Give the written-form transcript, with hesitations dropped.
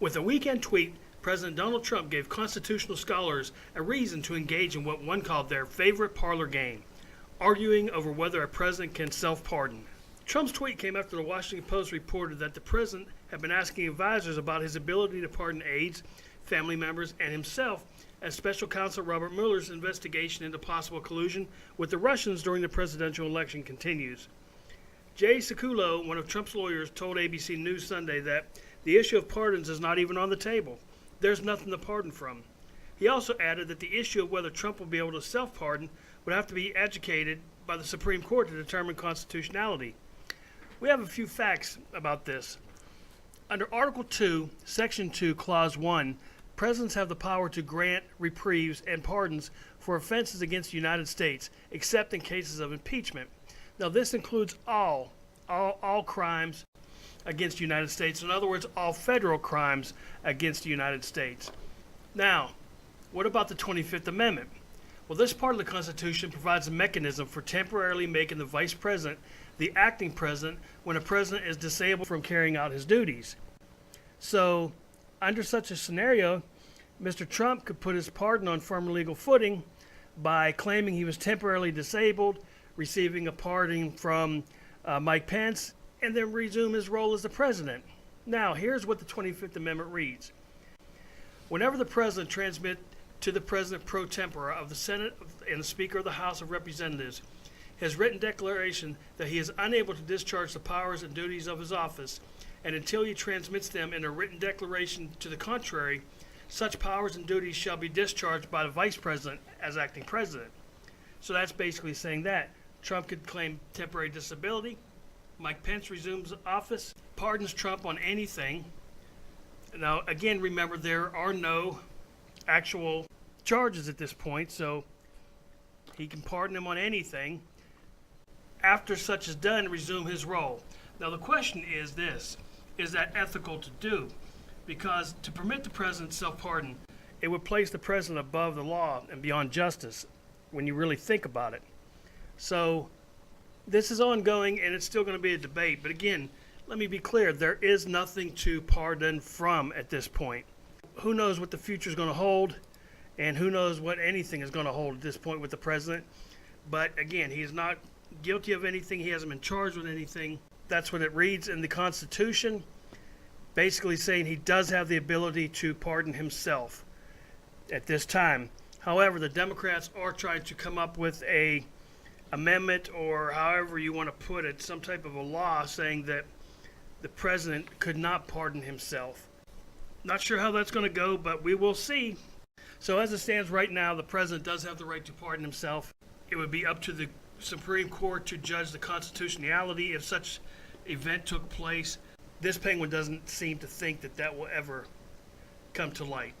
With a weekend tweet, President Donald Trump gave constitutional scholars a reason to engage in what one called their favorite parlor game, arguing over whether a president can self-pardon. Trump's tweet came after the Washington Post reported that the president had been asking advisors about his ability to pardon aides, family members, and himself as special counsel Robert Mueller's investigation into possible collusion with the Russians during the presidential election continues. Jay Sekulow, one of Trump's lawyers, told ABC News Sunday that the issue of pardons is not even on the table. There's nothing to pardon from. He also added that the issue of whether Trump will be able to self-pardon would have to be adjudicated by the Supreme Court to determine constitutionality. We have a few facts about this. Under Article 2, Section 2, Clause 1, presidents have the power to grant reprieves and pardons for offenses against the United States, except in cases of impeachment. Now, this includes all crimes against the United States. In other words, all federal crimes against the United States. Now, what about the 25th Amendment? Well, this part of the Constitution provides a mechanism for temporarily making the vice president the acting president when a president is disabled from carrying out his duties. So, under such a scenario, Mr. Trump could put his pardon on firm legal footing by claiming he was temporarily disabled, receiving a pardon from Mike Pence, and then resume his role as the president. Now, here's what the 25th Amendment reads. Whenever the president transmits to the president pro tempore of the Senate and the Speaker of the House of Representatives his written declaration that he is unable to discharge the powers and duties of his office, and until he transmits them in a written declaration to the contrary, such powers and duties shall be discharged by the vice president as acting president. So that's basically saying that Trump could claim temporary disability, Mike Pence resumes office, pardons Trump on anything. Now, again, remember, there are no actual charges at this point, so he can pardon him on anything. After such is done, resume his role. Now, the question is this: is that ethical to do? Because to permit the president's self-pardon, it would place the president above the law and beyond justice when you really think about it. So this is ongoing, and it's still going to be a debate. But again, let me be clear. There is nothing to pardon from at this point. Who knows what the future is going to hold, and who knows what anything is going to hold at this point with the president. But again, he is not guilty of anything. He hasn't been charged with anything. That's what it reads in the Constitution, basically saying he does have the ability to pardon himself at this time. However, the Democrats are trying to come up with a amendment, or however you want to put it, some type of a law saying that the president could not pardon himself. Not sure how that's going to go, but we will see. So as it stands right now, the president does have the right to pardon himself. It would be up to the Supreme Court to judge the constitutionality if such event took place. This penguin doesn't seem to think that that will ever come to light.